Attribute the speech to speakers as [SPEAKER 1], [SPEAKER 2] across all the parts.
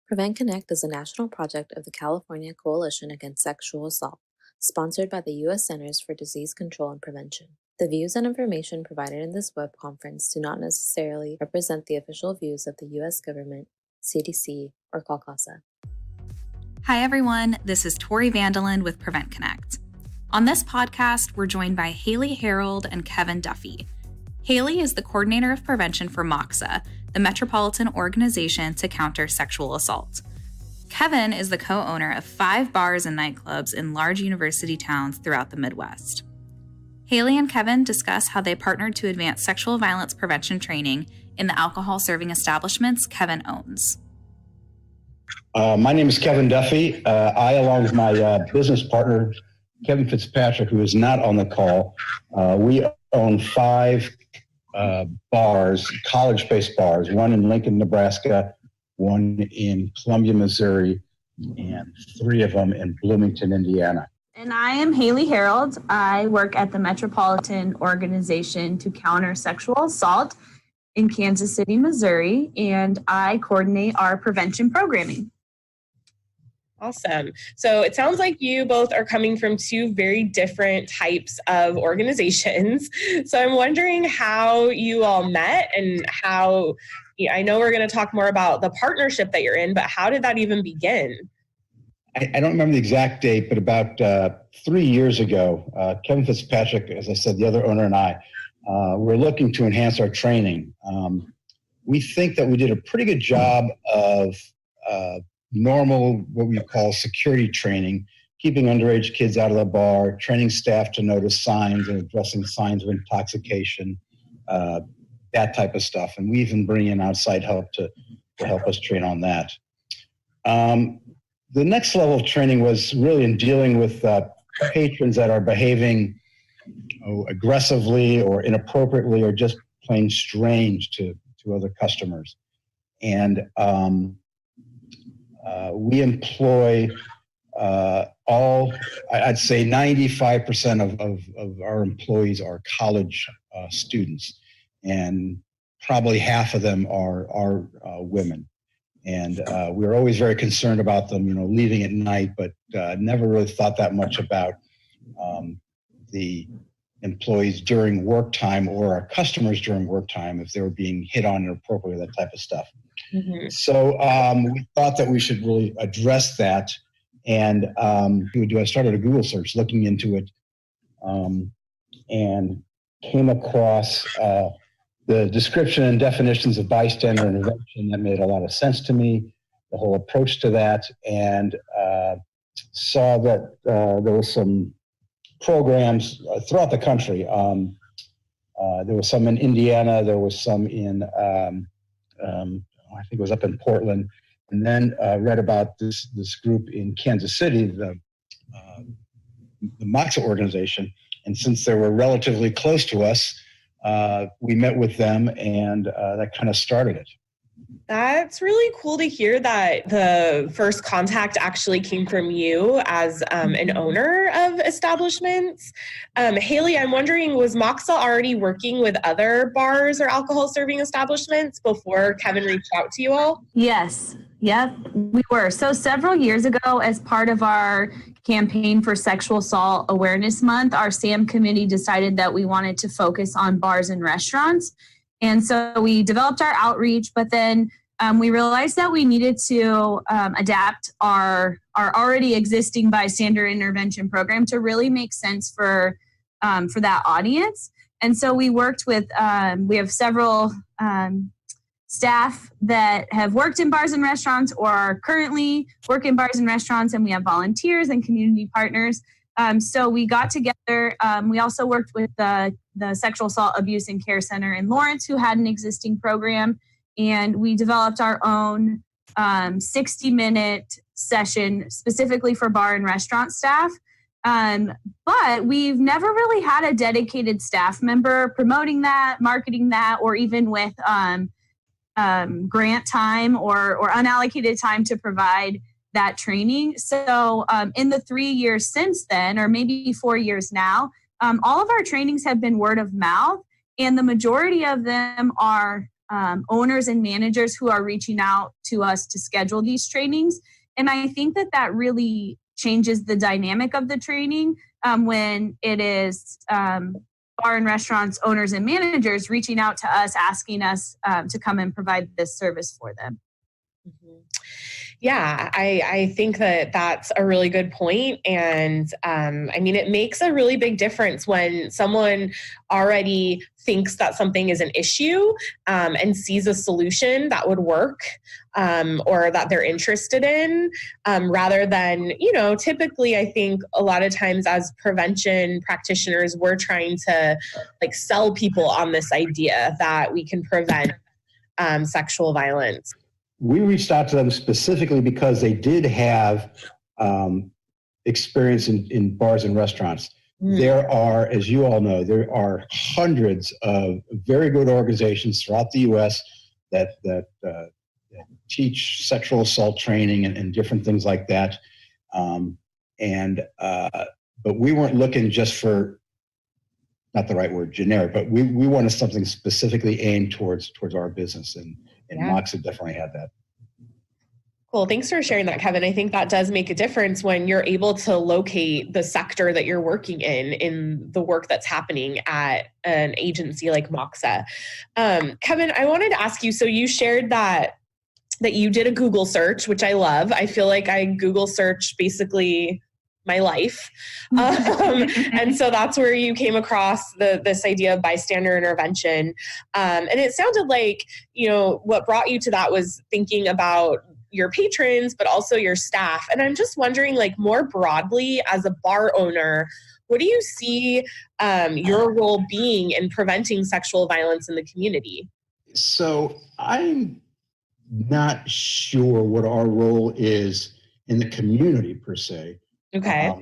[SPEAKER 1] Prevent Connect is a national project of the California Coalition Against Sexual Assault, sponsored by the U.S. Centers for Disease Control and Prevention. The views and information provided in this web conference do not necessarily represent the official views of the U.S. government, CDC, or CALCASA.
[SPEAKER 2] Hi, everyone. This is Tori Vandeland with Prevent Connect. On this podcast, we're joined by Haley Harold and Kevin Duffy. Haley is the coordinator of prevention for MOXA, the Metropolitan Organization to Counter Sexual Assault. Kevin is the co-owner of 5 bars and nightclubs in large university towns throughout the Midwest. Haley and Kevin discuss how they partnered to advance sexual violence prevention training in the alcohol-serving establishments Kevin owns.
[SPEAKER 3] My name is Kevin Duffy. I, along with my business partner, Kevin Fitzpatrick, who is not on the call, we own 5 bars, college-based bars, one in Lincoln, Nebraska, one in Columbia, Missouri, and 3 of them in Bloomington, Indiana.
[SPEAKER 4] And I am Haley Harold. I work at the Metropolitan Organization to Counter Sexual Assault in Kansas City, Missouri, and I coordinate our prevention programming.
[SPEAKER 5] Awesome. So it sounds like you both are coming from 2 very different types of organizations. So I'm wondering how you all met and how, I know we're going to talk more about the partnership that you're in, but how did that even begin?
[SPEAKER 3] I don't remember the exact date, but about 3 years ago, Kevin Fitzpatrick, as I said, the other owner, and I, were looking to enhance our training. We think that we did a pretty good job of normal, what we call security training, keeping underage kids out of the bar, training staff to notice signs and addressing signs of intoxication, that type of stuff. And we even bring in outside help to help us train on that. The next level of training was really in dealing with patrons that are behaving aggressively or inappropriately or just plain strange to other customers. And we employ I'd say 95% of our employees are college students, and probably half of them are women. And we were always very concerned about them, leaving at night, but never really thought that much about the employees during work time or our customers during work time, if they were being hit on inappropriately, that type of stuff. Mm-hmm. So we thought that we should really address that. And I started a Google search looking into it, and came across the description and definitions of bystander intervention. That made a lot of sense to me, the whole approach to that, and saw that there were some programs throughout the country. There was some in Indiana, there was some in, I think it was up in Portland, and then read about this group in Kansas City, the MOXA organization. And since they were relatively close to us, we met with them, and that kind of started it.
[SPEAKER 5] That's really cool to hear that the first contact actually came from you as an owner of establishments. Haley, I'm wondering, was MOXA already working with other bars or alcohol serving establishments before Kevin reached out to you all?
[SPEAKER 4] Yes. Yep, we were. So several years ago, as part of our campaign for Sexual Assault Awareness Month, our SAM committee decided that we wanted to focus on bars and restaurants. And so we developed our outreach, but then we realized that we needed to adapt our already existing bystander intervention program to really make sense for that audience. And so we worked with, we have several staff that have worked in bars and restaurants or are currently work in bars and restaurants, and we have volunteers and community partners. So we got together. We also worked with the Sexual Assault Abuse and Care Center in Lawrence, who had an existing program, and we developed our own 60-minute session specifically for bar and restaurant staff. But we've never really had a dedicated staff member promoting that, marketing that, or even with grant time or unallocated time to provide that training. So in the 3 years since then, or maybe 4 years now, all of our trainings have been word of mouth, and the majority of them are owners and managers who are reaching out to us to schedule these trainings. And I think that really changes the dynamic of the training when it is bar and restaurants owners and managers reaching out to us, asking us to come and provide this service for them.
[SPEAKER 5] Mm-hmm. Yeah, I think that that's a really good point. And I mean, it makes a really big difference when someone already thinks that something is an issue and sees a solution that would work or that they're interested in, rather than, typically I think a lot of times as prevention practitioners, we're trying to sell people on this idea that we can prevent sexual violence.
[SPEAKER 3] We reached out to them specifically because they did have experience in bars and restaurants. There are, as you all know, there are hundreds of very good organizations throughout the U.S. that teach sexual assault training and different things like that. But we weren't looking just for, not the right word, generic, but we wanted something specifically aimed towards our business, and Moxa definitely had that.
[SPEAKER 5] Cool. Thanks for sharing that, Kevin. I think that does make a difference when you're able to locate the sector that you're working in the work that's happening at an agency like Moxa. Kevin, I wanted to ask you, so you shared that you did a Google search, which I love. I feel like I Google search basically my life. And so that's where you came across this idea of bystander intervention. And it sounded like, what brought you to that was thinking about your patrons, but also your staff. And I'm just wondering, more broadly as a bar owner, what do you see your role being in preventing sexual violence in the community?
[SPEAKER 3] So I'm not sure what our role is in the community per se.
[SPEAKER 5] Okay.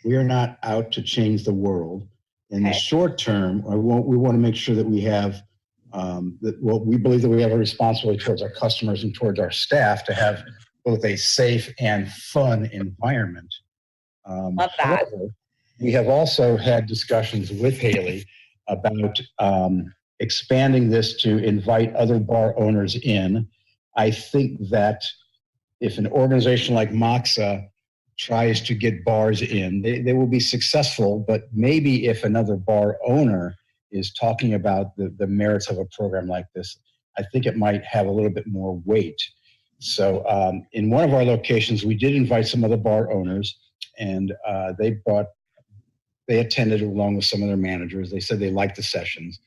[SPEAKER 3] We are not out to change the world. In the short term, we want to make sure that we have we believe that we have a responsibility towards our customers and towards our staff to have both a safe and fun environment.
[SPEAKER 5] Love that.
[SPEAKER 3] However, we have also had discussions with Haley about expanding this to invite other bar owners in. I think that if an organization like Moxa tries to get bars in, they will be successful, but maybe if another bar owner is talking about the merits of a program like this, I think it might have a little bit more weight. So in one of our locations, we did invite some other bar owners, and they attended along with some of their managers. They said they liked the sessions.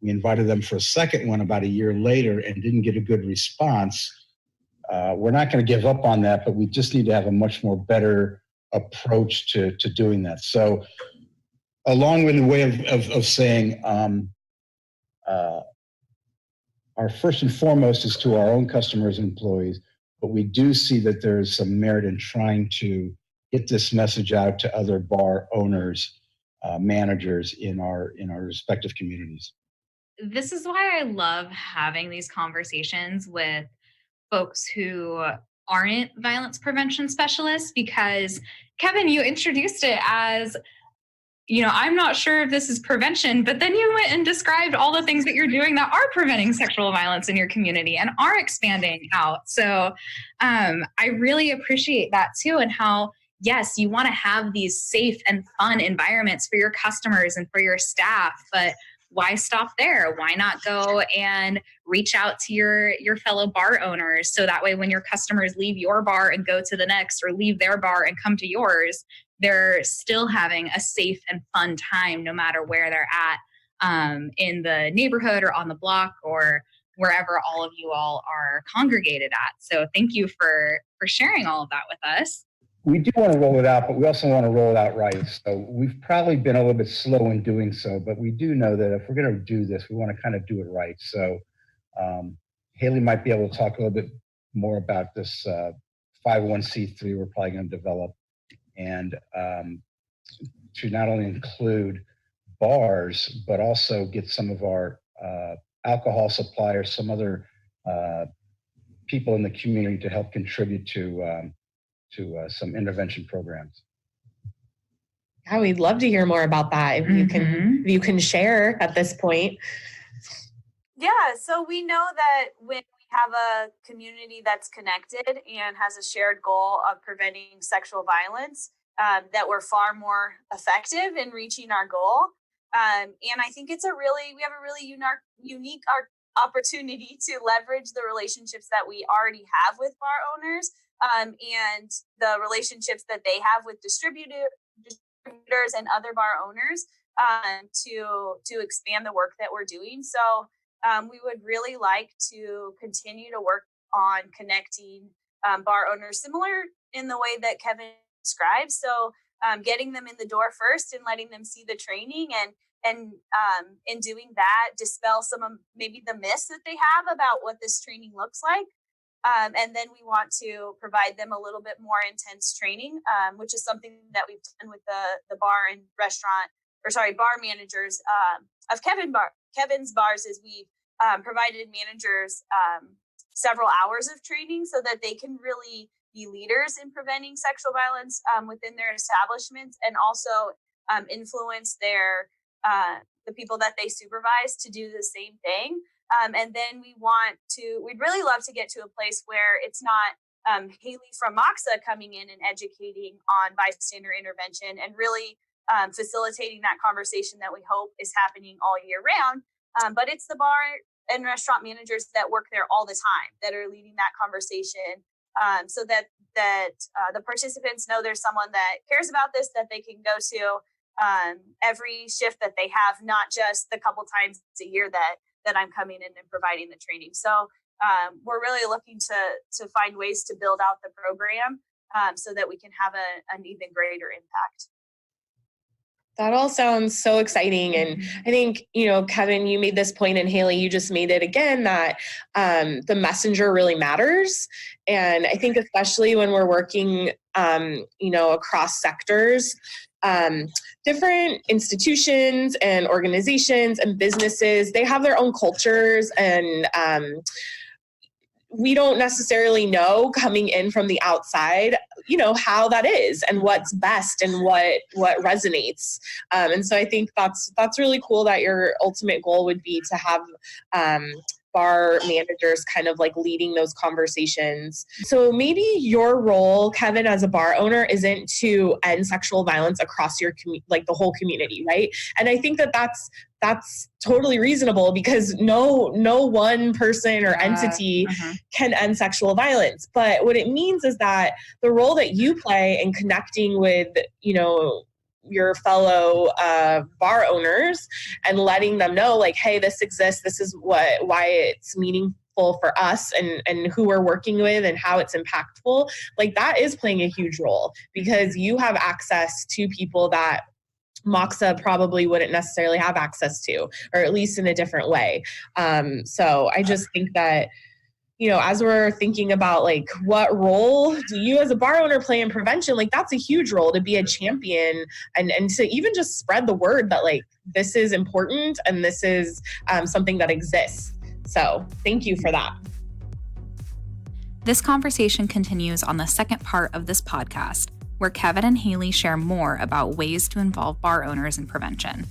[SPEAKER 3] We invited them for a second one about a year later and didn't get a good response. We're not going to give up on that, but we just need to have a much more better approach to doing that. So along with the way of saying our first and foremost is to our own customers and employees, but we do see that there's some merit in trying to get this message out to other bar owners, managers in our respective communities.
[SPEAKER 2] This is why I love having these conversations with folks who aren't violence prevention specialists, because Kevin, you introduced it as, I'm not sure if this is prevention, but then you went and described all the things that you're doing that are preventing sexual violence in your community and are expanding out. So I really appreciate that too, and how, yes, you want to have these safe and fun environments for your customers and for your staff, but why stop there? Why not go and reach out to your fellow bar owners, so that way when your customers leave your bar and go to the next, or leave their bar and come to yours, they're still having a safe and fun time no matter where they're at in the neighborhood or on the block or wherever all of you all are congregated at. So thank you for sharing all of that with us.
[SPEAKER 3] We do want to roll it out, but we also want to roll it out right. So we've probably been a little bit slow in doing so, but we do know that if we're going to do this, we want to kind of do it right. So Haley might be able to talk a little bit more about this 501c3 we're probably going to develop, and to not only include bars, but also get some of our alcohol suppliers, some other people in the community to help contribute to some intervention programs.
[SPEAKER 5] Yeah, we'd love to hear more about that if you can share at this point.
[SPEAKER 4] Yeah, so we know that when we have a community that's connected and has a shared goal of preventing sexual violence, that we're far more effective in reaching our goal. And I think we have a really unique opportunity to leverage the relationships that we already have with bar owners, and the relationships that they have with distributors and other bar owners, to expand the work that we're doing. So we would really like to continue to work on connecting bar owners, similar in the way that Kevin described. So getting them in the door first and letting them see the training, and in doing that, dispel some of maybe the myths that they have about what this training looks like. And then we want to provide them a little bit more intense training, which is something that we've done with the bar and restaurant, bar managers of Kevin's bars. Is we've provided managers several hours of training so that they can really be leaders in preventing sexual violence within their establishments, and also influence the people that they supervise to do the same thing. And then we'd really love to get to a place where it's not Haley from Moxa coming in and educating on bystander intervention and really facilitating that conversation that we hope is happening all year round. But it's the bar and restaurant managers that work there all the time that are leading that conversation, so that the participants know there's someone that cares about this, that they can go to every shift that they have, not just the couple times a year that I'm coming in and providing the training. So we're really looking to find ways to build out the program so that we can have an even greater impact.
[SPEAKER 5] That all sounds so exciting. And I think, Kevin, you made this point, and Haley, you just made it again, that the messenger really matters. And I think especially when we're working, across sectors, different institutions and organizations and businesses, they have their own cultures, and we don't necessarily know coming in from the outside, how that is and what's best and what resonates. And so I think that's really cool that your ultimate goal would be to have bar managers kind of like leading those conversations. So maybe your role, Kevin, as a bar owner isn't to end sexual violence across your the whole community, right? And I think that's totally reasonable, because no one person or entity can end sexual violence. But what it means is that the role that you play in connecting with, your fellow bar owners and letting them know, like, hey, this exists, this is why it's meaningful for us, and who we're working with and how it's impactful, like that is playing a huge role, because you have access to people that Moxa probably wouldn't necessarily have access to, or at least in a different way. So I just think that, as we're thinking about like what role do you as a bar owner play in prevention, like that's a huge role, to be a champion and to even just spread the word that like this is important and this is something that exists. So thank you for that.
[SPEAKER 2] This conversation continues on the second part of this podcast, where Kevin and Haley share more about ways to involve bar owners in prevention.